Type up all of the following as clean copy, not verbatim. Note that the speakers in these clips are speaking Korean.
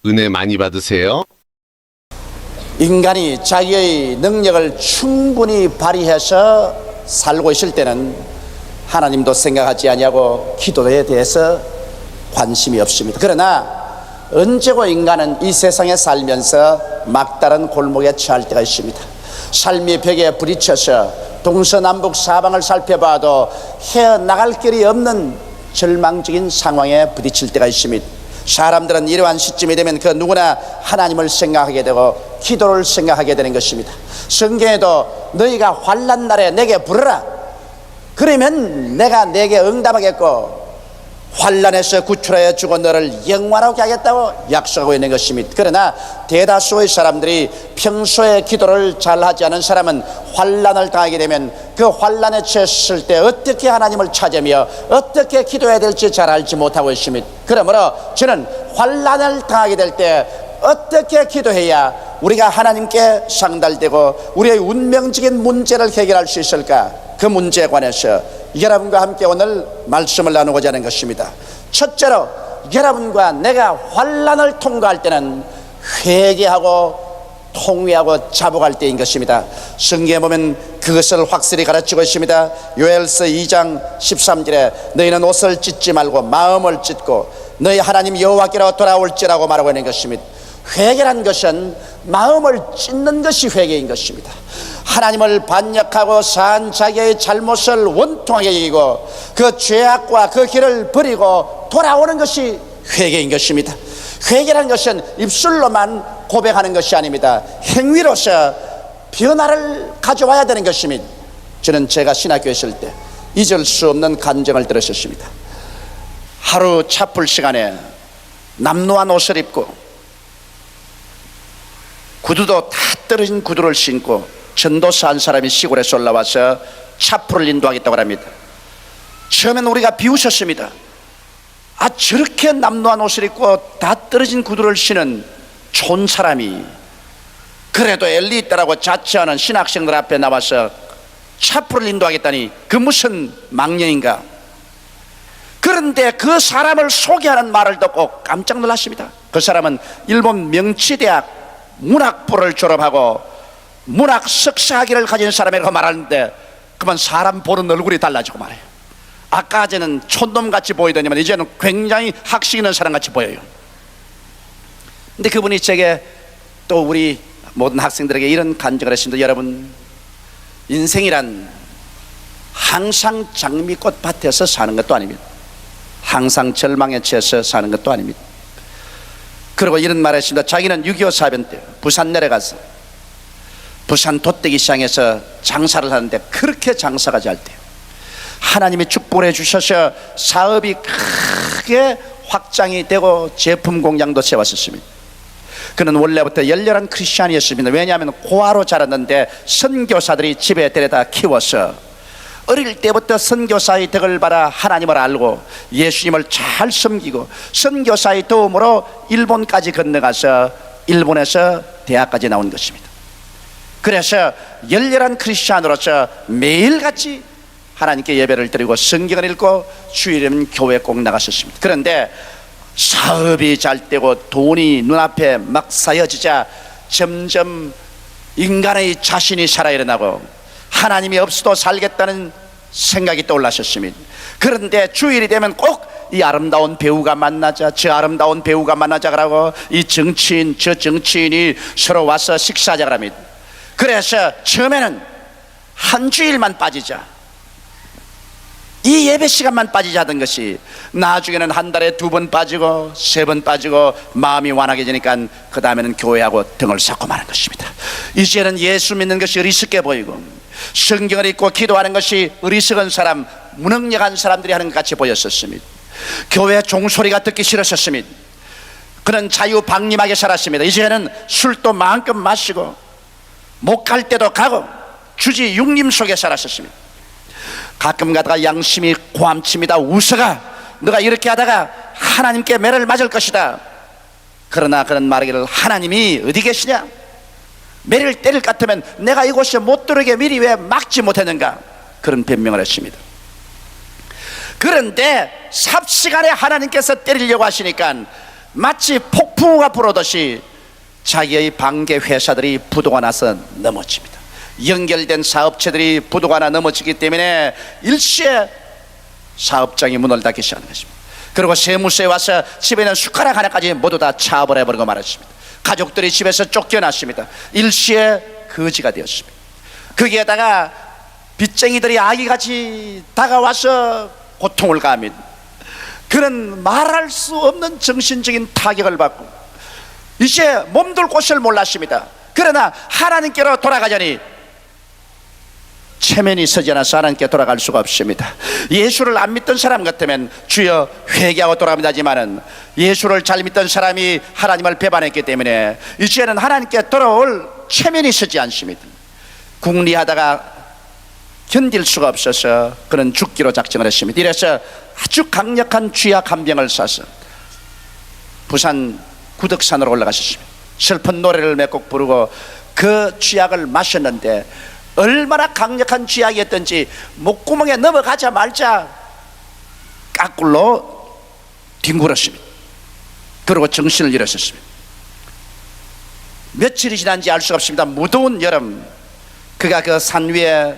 은혜 많이 받으세요. 인간이 자기의 능력을 충분히 발휘해서 살고 있을 때는 하나님도 생각하지 아니하고 기도에 대해서 관심이 없습니다. 그러나 언제고 인간은 이 세상에 살면서 막다른 골목에 처할 때가 있습니다. 삶의 벽에 부딪혀서 동서남북 사방을 살펴봐도 헤어나갈 길이 없는 절망적인 상황에 부딪힐 때가 있습니다. 사람들은 이러한 시점이 되면 그 누구나 하나님을 생각하게 되고 기도를 생각하게 되는 것입니다. 성경에도 너희가 환난 날에 내게 부르라, 그러면 내가 내게 응답하겠고 환난에서 구출하여 주고 너를 영원하게 하겠다고 약속하고 있는 것입니다. 그러나 대다수의 사람들이 평소에 기도를 잘하지 않은 사람은 환난을 당하게 되면 그 환난에 처했을 때 어떻게 하나님을 찾으며 어떻게 기도해야 될지 잘 알지 못하고 있습니다. 그러므로 저는 환난을 당하게 될 때 어떻게 기도해야 우리가 하나님께 상달되고 우리의 운명적인 문제를 해결할 수 있을까, 그 문제에 관해서 여러분과 함께 오늘 말씀을 나누고자 하는 것입니다. 첫째로 여러분과 내가 환난을 통과할 때는 회개하고 통회하고 자복할 때인 것입니다. 성경에 보면 그것을 확실히 가르치고 있습니다. 요엘서 2장 13절에 너희는 옷을 찢지 말고 마음을 찢고 너희 하나님 여호와께로 돌아올지라고 말하고 있는 것입니다. 회개란 것은 마음을 찢는 것이 회개인 것입니다. 하나님을 반역하고 산 자기의 잘못을 원통하게 여기고 그 죄악과 그 길을 버리고 돌아오는 것이 회개인 것입니다. 회개란 것은 입술로만 고백하는 것이 아닙니다. 행위로서 변화를 가져와야 되는 것입니다. 저는 제가 신학교에 있을 때 잊을 수 없는 간증을 들었습니다. 하루 차풀 시간에 남루한 옷을 입고 구두도 다 떨어진 구두를 신고 전도사 한 사람이 시골에서 올라와서 차풀을 인도하겠다고 합니다. 처음에는 우리가 비웃었습니다. 아, 저렇게 남루한 옷을 입고 다 떨어진 구두를 신은 좋은 사람이 그래도 엘리 있다라고 자처하는 신학생들 앞에 나와서 차풀을 인도하겠다니 그 무슨 망령인가. 그런데 그 사람을 소개하는 말을 듣고 깜짝 놀랐습니다. 그 사람은 일본 명치대학 문학부를 졸업하고 문학 석사학위를 가진 사람이라고 말하는데 그만 사람 보는 얼굴이 달라지고 말해요. 아까전에는 촌놈같이 보이더니만 이제는 굉장히 학식 있는 사람같이 보여요. 근데 그분이 제게 또 우리 모든 학생들에게 이런 간증을 했습니다. 여러분, 인생이란 항상 장미꽃 밭에서 사는 것도 아닙니다. 항상 절망에 처해서 사는 것도 아닙니다. 그리고 이런 말을 했습니다. 자기는 6.25 사변 때 부산 내려가서 부산 돗대기 시장에서 장사를 하는데 그렇게 장사가 잘 돼요. 하나님이 축복을 해주셔서 사업이 크게 확장이 되고 제품 공장도 세웠었습니다. 그는 원래부터 열렬한 크리스찬이었습니다. 왜냐하면 고아로 자랐는데 선교사들이 집에 데려다 키워서 어릴 때부터 선교사의 덕을 받아 하나님을 알고 예수님을 잘 섬기고 선교사의 도움으로 일본까지 건너가서 일본에서 대학까지 나온 것입니다. 그래서 열렬한 크리스찬으로서 매일같이 하나님께 예배를 드리고 성경을 읽고 주일에는 교회 꼭 나갔었습니다. 그런데 사업이 잘 되고 돈이 눈앞에 막 쌓여지자 점점 인간의 자신이 살아 일어나고 하나님이 없어도 살겠다는 생각이 떠올랐었습니다. 그런데 주일이 되면 꼭 이 아름다운 배우가 만나자, 저 아름다운 배우가 만나자 그러고 이 정치인 저 정치인이 서로 와서 식사하자 그럽니다. 그래서 처음에는 한 주일만 빠지자, 이 예배 시간만 빠지자 하던 것이 나중에는 한 달에 2번 빠지고 3번 빠지고 마음이 완악해지니까 그 다음에는 교회하고 등을 쌓고 마는 것입니다. 이제는 예수 믿는 것이 어리석게 보이고 성경을 읽고 기도하는 것이 어리석은 사람, 무능력한 사람들이 하는 것 같이 보였었습니다. 교회 종소리가 듣기 싫었습니다. 그는 자유방림하게 살았습니다. 이제는 술도 마음껏 마시고 못 갈 때도 가고 주지 육림 속에 살았었습니다. 가끔 가다가 양심이 고함칩니다. 웃어가, 너가 이렇게 하다가 하나님께 매를 맞을 것이다. 그러나 그런 말하기를, 하나님이 어디 계시냐? 매를 때릴 것 같으면 내가 이곳에 못 들어오게 미리 왜 막지 못했는가? 그런 변명을 했습니다. 그런데 삽시간에 하나님께서 때리려고 하시니까 마치 폭풍우가 불어오듯이 자기의 반개 회사들이 부도가 나서 넘어집니다. 연결된 사업체들이 부도가 나 넘어지기 때문에 일시에 사업장이 문을 닫기 시작하는 것입니다. 그리고 세무서에 와서 집에 있는 숟가락 하나까지 모두 다 차버려버리고 말았습니다. 가족들이 집에서 쫓겨났습니다. 일시에 거지가 되었습니다. 거기에다가 빚쟁이들이 아기같이 다가와서 고통을 가합니다. 그는 말할 수 없는 정신적인 타격을 받고 이제 몸둘 곳을 몰랐습니다. 그러나 하나님께로 돌아가자니 체면이 서지 않아서 하나님께 돌아갈 수가 없습니다. 예수를 안 믿던 사람 같으면 주여 회개하고 돌아갑니다 하지만은 예수를 잘 믿던 사람이 하나님을 배반했기 때문에 이제는 하나님께 돌아올 체면이 서지 않습니다. 궁리하다가 견딜 수가 없어서 그는 죽기로 작정을 했습니다. 이래서 아주 강력한 쥐약 한 병을 사서 부산 구덕산으로 올라가셨습니다. 슬픈 노래를 몇 곡 부르고 그 쥐약을 마셨는데 얼마나 강력한 쥐약이었던지 목구멍에 넘어가자마자 까꿀로 뒹굴었습니다. 그리고 정신을 잃었습니다. 며칠이 지난지 알 수가 없습니다. 무더운 여름 그가 그 산 위에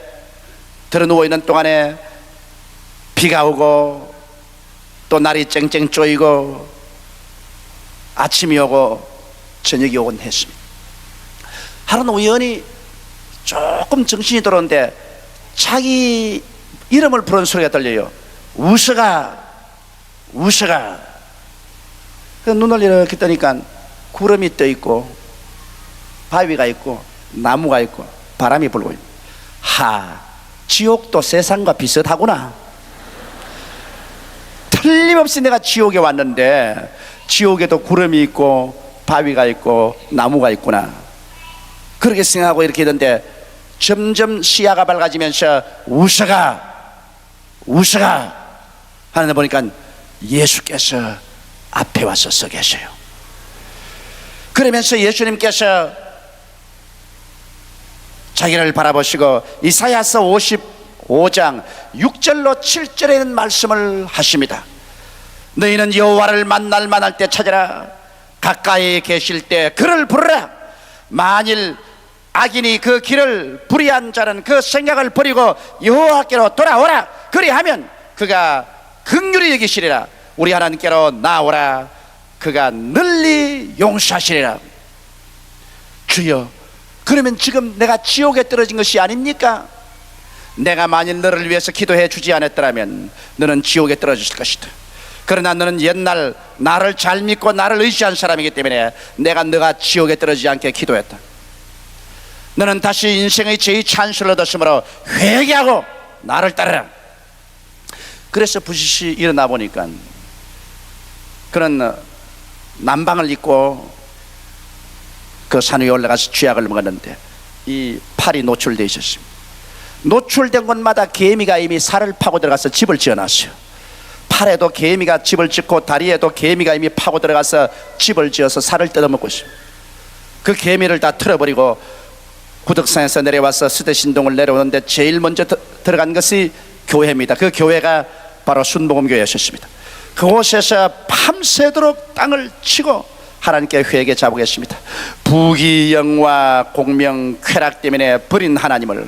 들어누워 있는 동안에 비가 오고 또 날이 쨍쨍 쪼이고 아침이 오고 저녁이 오곤 했습니다. 하루는 우연히 조금 정신이 들어오는데 자기 이름을 부르는 소리가 들려요. 우서가 우서가. 그 눈을 이렇게 뜨니까 구름이 떠 있고 바위가 있고 나무가 있고 바람이 불고 있고 지옥도 세상과 비슷하구나. 틀림없이 내가 지옥에 왔는데 지옥에도 구름이 있고 바위가 있고 나무가 있구나. 그렇게 생각하고 이렇게 있는데 점점 시야가 밝아지면서 우서가 우서가 하는데 보니까 예수께서 앞에 와서 서 계셔요. 그러면서 예수님께서 자기를 바라보시고 이사야서 55장 6절로 7절에 있는 말씀을 하십니다. 너희는 여호와를 만날 만할 때 찾아라. 가까이 계실 때 그를 부르라. 만일 악인이 그 길을 불의한 자는 그 생각을 버리고 여호와께로 돌아오라. 그리하면 그가 긍휼히 여기시리라. 우리 하나님께로 나오라. 그가 널리 용서하시리라. 주여, 그러면 지금 내가 지옥에 떨어진 것이 아닙니까? 내가 만일 너를 위해서 기도해 주지 않았더라면 너는 지옥에 떨어졌을 것이다. 그러나 너는 옛날 나를 잘 믿고 나를 의지한 사람이기 때문에 내가 너가 지옥에 떨어지지 않게 기도했다. 너는 다시 인생의 죄의 찬스를 얻었으므로 회개하고 나를 따르라. 그래서 부시시 일어나 보니까 그는 남방을 입고 그 산 위에 올라가서 쥐약을 먹었는데 이 팔이 노출되어 있었습니다. 노출된 곳마다 개미가 이미 살을 파고 들어가서 집을 지어놨어요. 팔에도 개미가 집을 짓고 다리에도 개미가 이미 파고 들어가서 집을 지어서 살을 뜯어먹고 있습니다. 그 개미를 다 틀어버리고 구덕산에서 내려와서 스대신동을 내려오는데 제일 먼저 들어간 것이 교회입니다. 그 교회가 바로 순복음교회였습니다. 그곳에서 밤새도록 땅을 치고 하나님께 회개 잡으겠습니다. 부귀영화 공명 쾌락 때문에 버린 하나님을,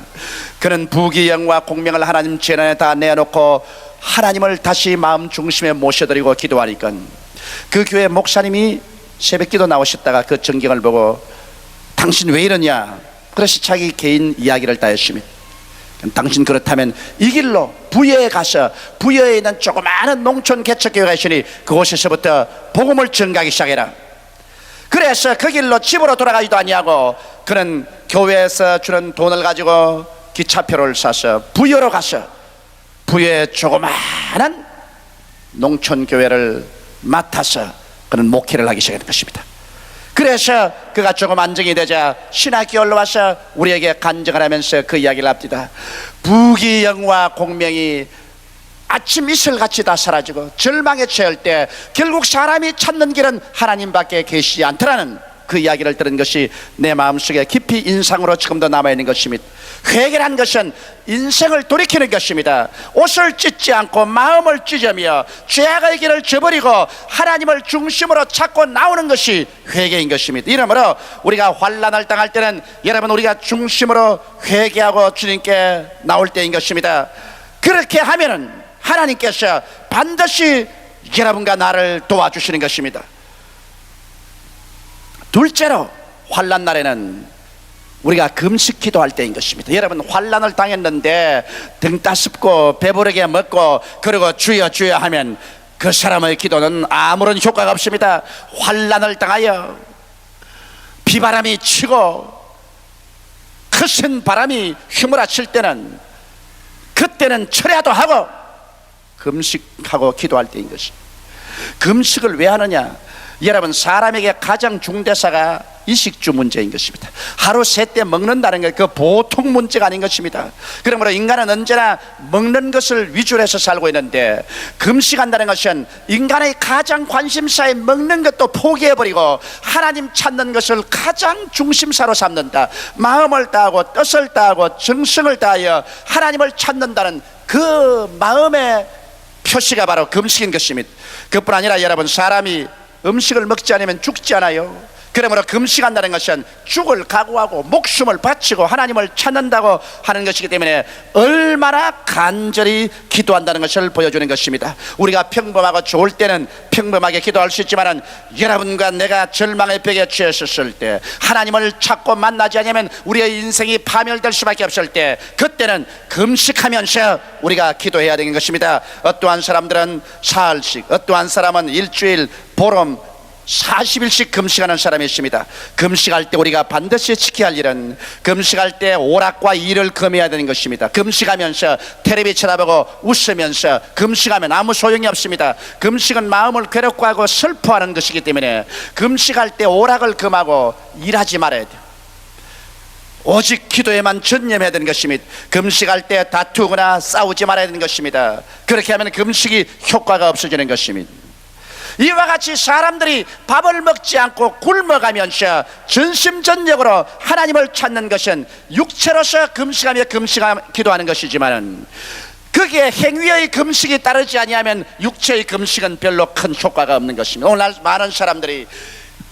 그는 부귀영화 공명을 하나님 재난에 다 내어놓고 하나님을 다시 마음 중심에 모셔드리고 기도하니까 그 교회 목사님이 새벽기도 나오셨다가 그 전경을 보고 당신 왜 이러냐, 그래서 자기 개인 이야기를 다 했습니다. 당신 그렇다면 이 길로 부여에 가서 부여에 있는 조그마한 농촌 개척교회가 있으니 그곳에서부터 복음을 전가하기 시작해라. 그래서 그 길로 집으로 돌아가지도 아니하고 그는 교회에서 주는 돈을 가지고 기차표를 사서 부여로 가서 부여의 조그마한 농촌교회를 맡아서 그는 목회를 하기 시작한 것입니다. 그래서 그가 조금 안정이 되자 신학교 올라와서 우리에게 간증을 하면서 그 이야기를 합니다. 부귀영화 공명이 아침 이슬같이 다 사라지고 절망에 처할 때 결국 사람이 찾는 길은 하나님밖에 계시지 않더라는 그 이야기를 들은 것이 내 마음속에 깊이 인상으로 지금도 남아있는 것입니다. 회개란 것은 인생을 돌이키는 것입니다. 옷을 찢지 않고 마음을 찢으며 죄악의 길을 저버리고 하나님을 중심으로 찾고 나오는 것이 회개인 것입니다. 이러므로 우리가 환난을 당할 때는 여러분 우리가 중심으로 회개하고 주님께 나올 때인 것입니다. 그렇게 하면은 하나님께서 반드시 여러분과 나를 도와주시는 것입니다. 둘째로 환난 날에는 우리가 금식 기도할 때인 것입니다. 여러분 환난을 당했는데 등 따숩고 배부르게 먹고 그리고 주여 주여 하면 그 사람의 기도는 아무런 효과가 없습니다. 환난을 당하여 비바람이 치고 크신 바람이 휘몰아칠 때는 그때는 철야도 하고 금식하고 기도할 때인 것입니다. 금식을 왜 하느냐? 여러분 사람에게 가장 중대사가 이식주 문제인 것입니다. 하루 세 때 먹는다는 것 그 보통 문제가 아닌 것입니다. 그러므로 인간은 언제나 먹는 것을 위주로 해서 살고 있는데 금식한다는 것은 인간의 가장 관심사에 먹는 것도 포기해버리고 하나님 찾는 것을 가장 중심사로 삼는다. 마음을 다하고 뜻을 다하고 정성을 다하여 하나님을 찾는다는 그 마음의 표시가 바로 금식인 것입니다. 그뿐 아니라 여러분 사람이 음식을 먹지 않으면 죽지 않아요. 그러므로 금식한다는 것은 죽을 각오하고 목숨을 바치고 하나님을 찾는다고 하는 것이기 때문에 얼마나 간절히 기도한다는 것을 보여주는 것입니다. 우리가 평범하고 좋을 때는 평범하게 기도할 수 있지만 여러분과 내가 절망의 벽에 처했을 때 하나님을 찾고 만나지 않으면 우리의 인생이 파멸될 수밖에 없을 때 그때는 금식하면서 우리가 기도해야 되는 것입니다. 어떠한 사람들은 사흘씩, 어떠한 사람은 일주일, 보름 40일씩 금식하는 사람이 있습니다. 금식할 때 우리가 반드시 지켜야 할 일은 금식할 때 오락과 일을 금해야 되는 것입니다. 금식하면서 텔레비 쳐다보고 웃으면서 금식하면 아무 소용이 없습니다. 금식은 마음을 괴롭고 하고 슬퍼하는 것이기 때문에 금식할 때 오락을 금하고 일하지 말아야 돼요. 오직 기도에만 전념해야 되는 것입니다. 금식할 때 다투거나 싸우지 말아야 되는 것입니다. 그렇게 하면 금식이 효과가 없어지는 것입니다. 이와 같이 사람들이 밥을 먹지 않고 굶어가면서 전심전력으로 하나님을 찾는 것은 육체로서 금식하며 기도하는 것이지만 그게 행위의 금식이 따르지 아니하면 육체의 금식은 별로 큰 효과가 없는 것입니다. 오늘 많은 사람들이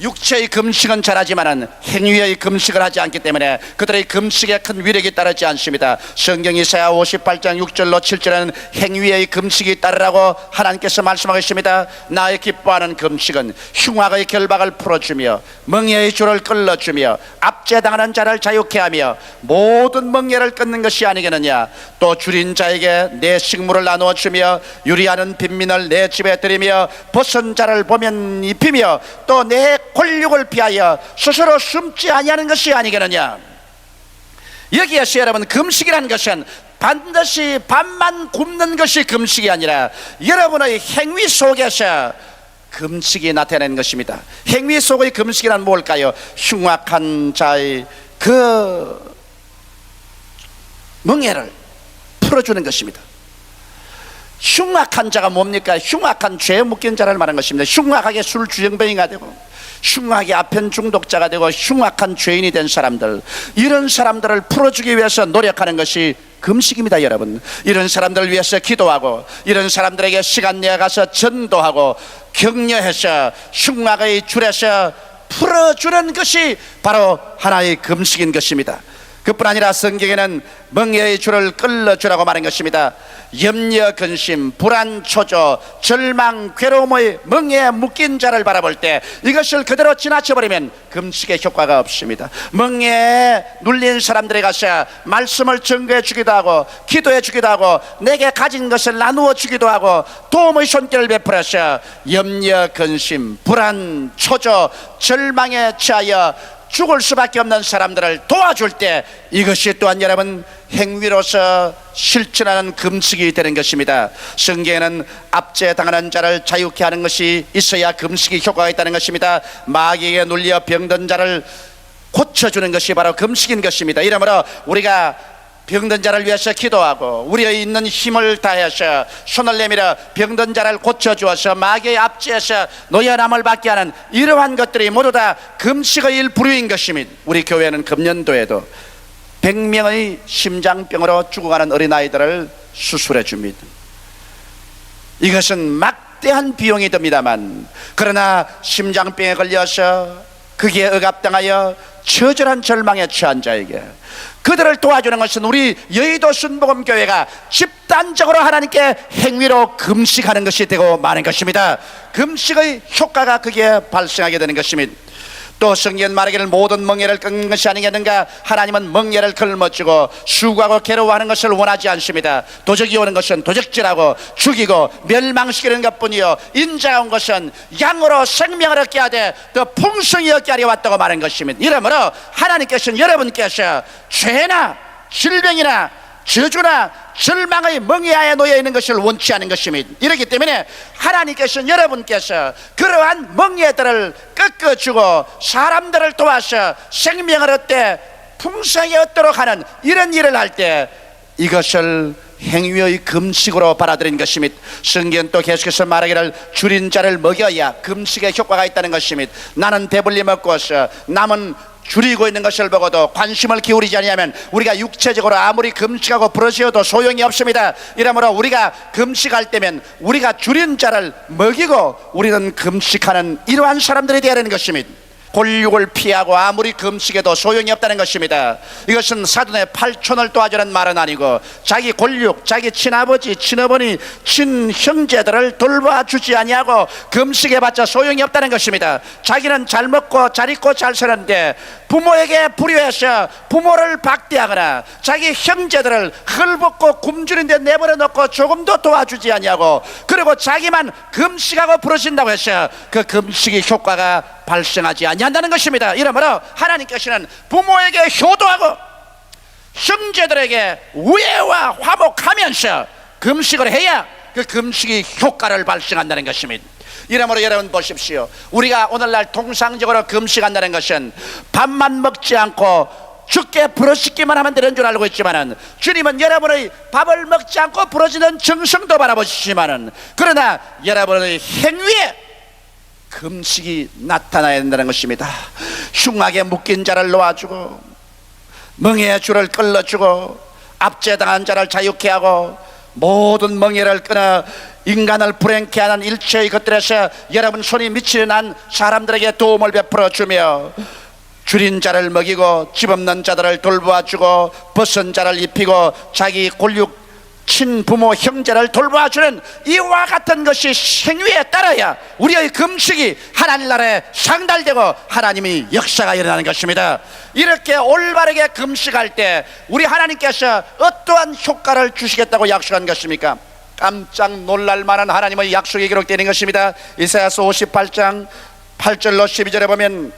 육체의 금식은 잘하지만 행위의 금식을 하지 않기 때문에 그들의 금식에 큰 위력이 따르지 않습니다. 성경 이사야 58장 6절로 7절은 행위의 금식이 따르라고 하나님께서 말씀하셨습니다. 나의 기뻐하는 금식은 흉악의 결박을 풀어주며 멍에의 줄을 끌어주며 압제당하는 자를 자유케 하며 모든 멍에를 끊는 것이 아니겠느냐. 또 줄인 자에게 내 식물을 나누어 주며 유리하는 빈민을 내 집에 들이며 벗은 자를 보면 입히며 또 내 권력을 피하여 스스로 숨지 아니하는 것이 아니겠느냐. 여기에서 여러분 금식이라는 것은 반드시 밥만 굶는 것이 금식이 아니라 여러분의 행위 속에서 금식이 나타내는 것입니다. 행위 속의 금식이란 뭘까요? 흉악한 자의 그 멍에를 풀어주는 것입니다. 흉악한 자가 뭡니까? 흉악한 죄에 묶인 자를 말하는 것입니다. 흉악하게 술 주정뱅이가 되고 흉악하게 아편 중독자가 되고 흉악한 죄인이 된 사람들, 이런 사람들을 풀어주기 위해서 노력하는 것이 금식입니다. 여러분, 이런 사람들을 위해서 기도하고 이런 사람들에게 시간 내어가서 전도하고 격려해서 흉악의 줄에서 풀어주는 것이 바로 하나의 금식인 것입니다. 그뿐 아니라 성경에는 멍에의 줄을 끌어주라고 말한 것입니다. 염려, 근심, 불안, 초조, 절망, 괴로움의 멍에에 묶인 자를 바라볼 때 이것을 그대로 지나쳐버리면 금식의 효과가 없습니다. 멍에에 눌린 사람들에 가서 말씀을 증거해 주기도 하고 기도해 주기도 하고 내게 가진 것을 나누어 주기도 하고 도움의 손길을 베풀어서 염려, 근심, 불안, 초조, 절망에 처하여 죽을 수밖에 없는 사람들을 도와줄 때 이것이 또한 여러분 행위로서 실천하는 금식이 되는 것입니다. 성경에는 압제당하는 자를 자유케 하는 것이 있어야 금식이 효과가 있다는 것입니다. 마귀에게 눌려 병든 자를 고쳐주는 것이 바로 금식인 것입니다. 이러므로 우리가 병든 자를 위해서 기도하고 우리의 있는 힘을 다해서 손을 내밀어 병든 자를 고쳐주어서 마귀의 압제에서 노여남을 받게 하는 이러한 것들이 모두 다 금식의 일부류인 것입니다. 우리 교회는 금년도에도 100명의 심장병으로 죽어가는 어린아이들을 수술해 줍니다. 이것은 막대한 비용이 듭니다만, 그러나 심장병에 걸려서 거기에 억압당하여 처절한 절망에 처한 자에게 그들을 도와주는 것은 우리 여의도 순복음교회가 집단적으로 하나님께 행위로 금식하는 것이 되고 마는 것입니다. 금식의 효과가 거기에 발생하게 되는 것입니다. 또 성경 말하기를 모든 멍에를 끊는 것이 아니겠는가. 하나님은 멍에를 걸머쥐고 수고하고 괴로워하는 것을 원하지 않습니다. 도적이 오는 것은 도적질하고 죽이고 멸망시키는 것뿐이요, 인자가 온 것은 양으로 생명을 얻게 하되 더 풍성히 얻게 하려 왔다고 말한 것입니다. 이러므로 하나님께서는 여러분께서 죄나 질병이나 저주나 절망의 멍에하에 놓여 있는 것을 원치 않은 것입니다. 이렇기 때문에 하나님께서는 여러분께서 그러한 멍에들을 꺾어주고 사람들을 도와서 생명을 얻되 풍성히 얻도록 하는 이런 일을 할 때 이것을 행위의 금식으로 받아들인 것입니다. 성경 또 계속해서 말하기를 줄인 자를 먹여야 금식의 효과가 있다는 것입니다. 나는 배불리 먹고서 남은 줄이고 있는 것을 보고도 관심을 기울이지 않으면 우리가 육체적으로 아무리 금식하고 부르짖어도 소용이 없습니다. 이러므로 우리가 금식할 때면 우리가 줄인 자를 먹이고 우리는 금식하는 이러한 사람들이 되어야 하는 것입니다. 곤욕을 피하고 아무리 금식해도 소용이 없다는 것입니다. 이것은 사돈의 팔촌을 도와주는 말은 아니고 자기 곤욕, 자기 친아버지, 친어머니, 친형제들을 돌봐주지 아니하고 금식해봤자 소용이 없다는 것입니다. 자기는 잘 먹고 잘 입고 잘 사는데 부모에게 불효해서 부모를 박대하거나 자기 형제들을 헐벗고 굶주린 데 내버려 놓고 조금도 도와주지 아니하고, 그리고 자기만 금식하고 부르신다고 해서 그 금식의 효과가 발생하지 아니한다는 것입니다. 이러므로 하나님께서는 부모에게 효도하고 형제들에게 우애와 화목하면서 금식을 해야 그 금식이 효과를 발생한다는 것입니다. 이러므로 여러분 보십시오. 우리가 오늘날 통상적으로 금식한다는 것은 밥만 먹지 않고 죽게 부르짖기만 하면 되는 줄 알고 있지만은, 주님은 여러분의 밥을 먹지 않고 부르짖는 정성도 바라보시지만은, 그러나 여러분의 행위에 금식이 나타나야 된다는 것입니다. 흉하게 묶인 자를 놓아주고 멍에의 줄을 끌어주고 압제당한 자를 자유케 하고 모든 멍에를 끊어 인간을 불행케 하는 일체의 것들에서 여러분 손이 미치는 한 사람들에게 도움을 베풀어 주며 줄인 자를 먹이고 집 없는 자들을 돌보아주고 벗은 자를 입히고 자기 곤육 친부모 형제를 돌봐주는 이와 같은 것이 행위에 따라야 우리의 금식이 하나님 나라에 상달되고 하나님의 역사가 일어나는 것입니다. 이렇게 올바르게 금식할 때 우리 하나님께서 어떠한 효과를 주시겠다고 약속한 것입니까? 깜짝 놀랄 만한 하나님의 약속이 기록되는 것입니다. 이사야서 58장 8절로 12절에 보면,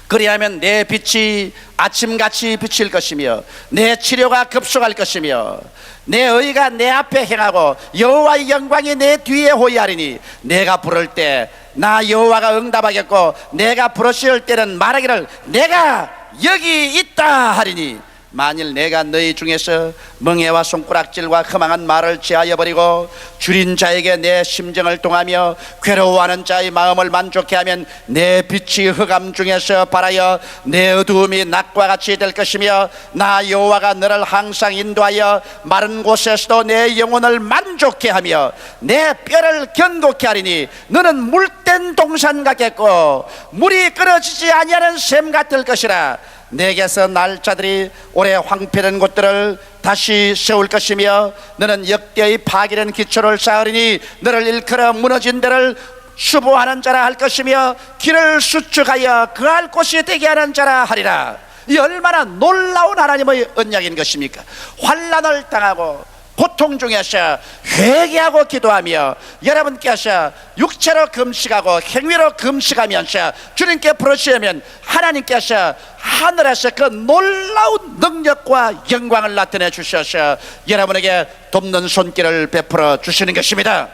그리하면 내 빛이 아침같이 비칠 것이며 내 치료가 급속할 것이며 내 의가 내 앞에 행하고 여호와의 영광이 내 뒤에 호위하리니, 내가 부를 때 나 여호와가 응답하겠고 내가 부르실 때는 말하기를 내가 여기 있다 하리니, 만일 내가 너희 중에서 멍에와 손가락질과 허망한 말을 제하여 버리고 줄인 자에게 내 심정을 통하며 괴로워하는 자의 마음을 만족케 하면 내 빛이 흑암 중에서 발하여 내 어두움이 낮과 같이 될 것이며, 나 여호와가 너를 항상 인도하여 마른 곳에서도 내 영혼을 만족케 하며 내 뼈를 견고케 하리니, 너는 물된 동산 같겠고 물이 끊어지지 아니하는 샘 같을 것이라. 내게서 날 자들이 오래 황폐된 곳들을 다시 세울 것이며 너는 역대의 파괴된 기초를 쌓으리니, 너를 일컬어 무너진 데를 수보하는 자라 할 것이며 길을 수축하여 그할 곳이 되게 하는 자라 하리라. 이 얼마나 놀라운 하나님의 언약인 것입니까? 환난을 당하고 고통 중에서 회개하고 기도하며 여러분께서 육체로 금식하고 행위로 금식하면서 주님께 부르시면 하나님께서 하늘에서 그 놀라운 능력과 영광을 나타내 주셔서 여러분에게 돕는 손길을 베풀어 주시는 것입니다.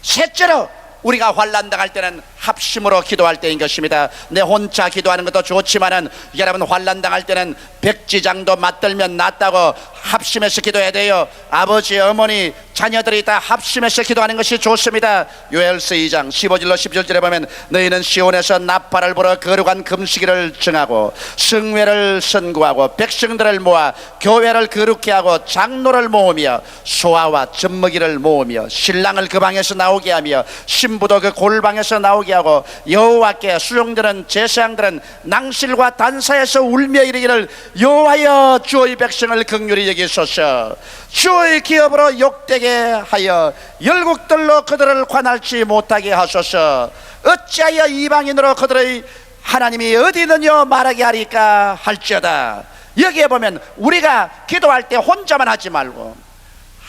셋째로, 우리가 환난 당할 때는 합심으로 기도할 때인 것입니다. 내 혼자 기도하는 것도 좋지만은 여러분 환난 당할 때는 백지장도 맞들면 낫다고 합심해서 기도해야 돼요. 아버지, 어머니, 자녀들이 다 합심해서 기도하는 것이 좋습니다. 요엘서 2장 15절로 17절에 보면 너희는 시온에서 나팔을 불어 거룩한 금식일을 정하고 성회를 선구하고 백성들을 모아 교회를 거룩케 하고 장로를 모으며 소아와 젖먹이를 모으며 신랑을 그 방에서 나오게 하며 신부도 그 골방에서 나오게 하고 여호와께 수종들은 제사장들은 낭실과 단사에서 울며 이르기를 여호와여 주의 백성을 긍휼히 여기소서. 주의 기업으로 욕되게 하여 열국들로 그들을 관할치 못하게 하소서. 어찌하여 이방인으로 그들의 하나님이 어디 있느냐 말하게 하리까 할지어다. 여기에 보면 우리가 기도할 때 혼자만 하지 말고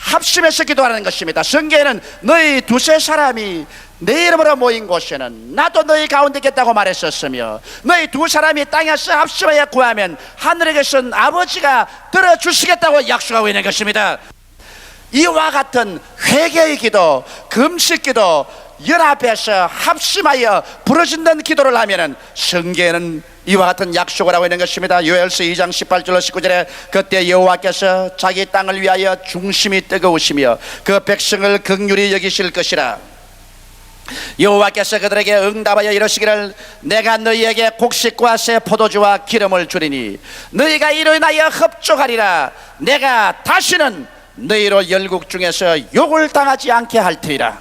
합심해서 기도하는 것입니다. 성경에는 너희 두세 사람이 내 이름으로 모인 곳에는 나도 너희 가운데 있겠다고 말했었으며 너희 두 사람이 땅에서 합심하여 구하면 하늘에 계신 아버지가 들어주시겠다고 약속하고 있는 것입니다. 이와 같은 회개의 기도, 금식 기도, 연합해서 합심하여 부르짖는 기도를 하면은 성경에는 이와 같은 약속을 하고 있는 것입니다. 요엘서 2장 18절로 19절에 그때 여호와께서 자기 땅을 위하여 중심이 뜨거우시며 그 백성을 긍휼히 여기실 것이라. 여호와께서 그들에게 응답하여 이르시기를 내가 너희에게 곡식과 새 포도주와 기름을 주리니 너희가 이로 인하여 흡족하리라. 내가 다시는 너희로 열국 중에서 욕을 당하지 않게 할 테이라.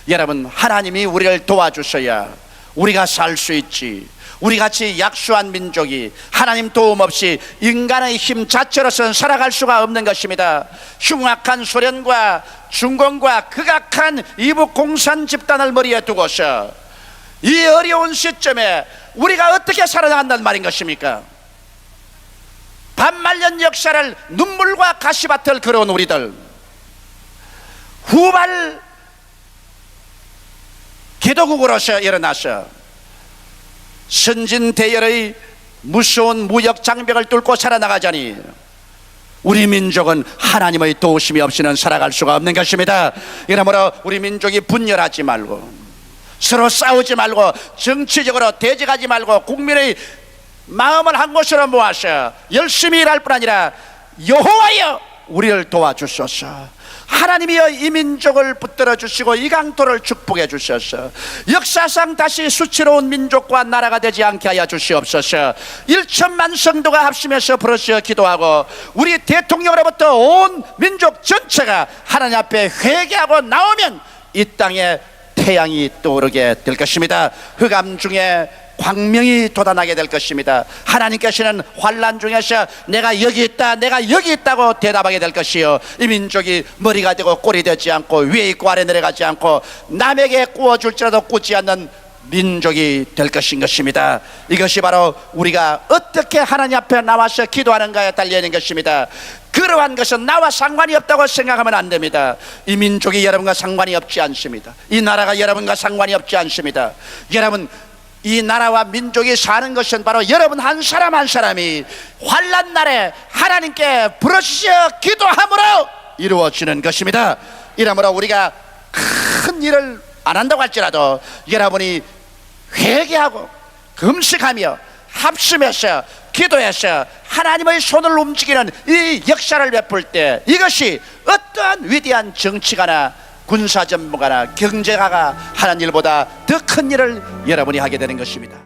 여러분, 하나님이 우리를 도와주셔야 우리가 살 수 있지. 우리같이 약수한 민족이 하나님 도움 없이 인간의 힘 자체로서는 살아갈 수가 없는 것입니다. 흉악한 소련과 중공과 극악한 이북 공산 집단을 머리에 두고서 이 어려운 시점에 우리가 어떻게 살아나간다는 말인 것입니까? 반말년 역사를 눈물과 가시밭을 걸어온 우리들, 후발 기도국으로서 일어나서 선진대열의 무서운 무역 장벽을 뚫고 살아나가자니 우리 민족은 하나님의 도우심이 없이는 살아갈 수가 없는 것입니다. 이러므로 우리 민족이 분열하지 말고 서로 싸우지 말고 정치적으로 대적하지 말고 국민의 마음을 한 곳으로 모아서 열심히 일할 뿐 아니라 여호와여 우리를 도와주소서. 하나님이여 이 민족을 붙들어 주시고 이 강토를 축복해 주셔서 역사상 다시 수치로운 민족과 나라가 되지 않게 하여 주시옵소서. 1천만 성도가 합심해서 부르짖어 기도하고 우리 대통령으로부터 온 민족 전체가 하나님 앞에 회개하고 나오면 이 땅에 태양이 떠오르게 될 것입니다. 흑암 중에 광명이 돋아나게 될 것입니다. 하나님께서는 환난 중에서 내가 여기 있다, 내가 여기 있다고 대답하게 될 것이요, 이 민족이 머리가 되고 꼴이 되지 않고 위에 있고 아래 내려가지 않고 남에게 구워줄지라도 꾸지 않는 민족이 될 것입니다. 이것이 바로 우리가 어떻게 하나님 앞에 나와서 기도하는가에 달려있는 것입니다. 그러한 것은 나와 상관이 없다고 생각하면 안 됩니다. 이 민족이 여러분과 상관이 없지 않습니다. 이 나라가 여러분과 상관이 없지 않습니다. 여러분, 이 나라와 민족이 사는 것은 바로 여러분 한 사람 한 사람이 환난 날에 하나님께 부르짖어 기도함으로 이루어지는 것입니다. 이러므로 우리가 큰 일을 안 한다고 할지라도 여러분이 회개하고 금식하며 합심해서 기도해서 하나님의 손을 움직이는 이 역사를 베풀 때 이것이 어떠한 위대한 정치가나 군사 전문가나 경제가가 하는 일보다 더 큰 일을 여러분이 하게 되는 것입니다.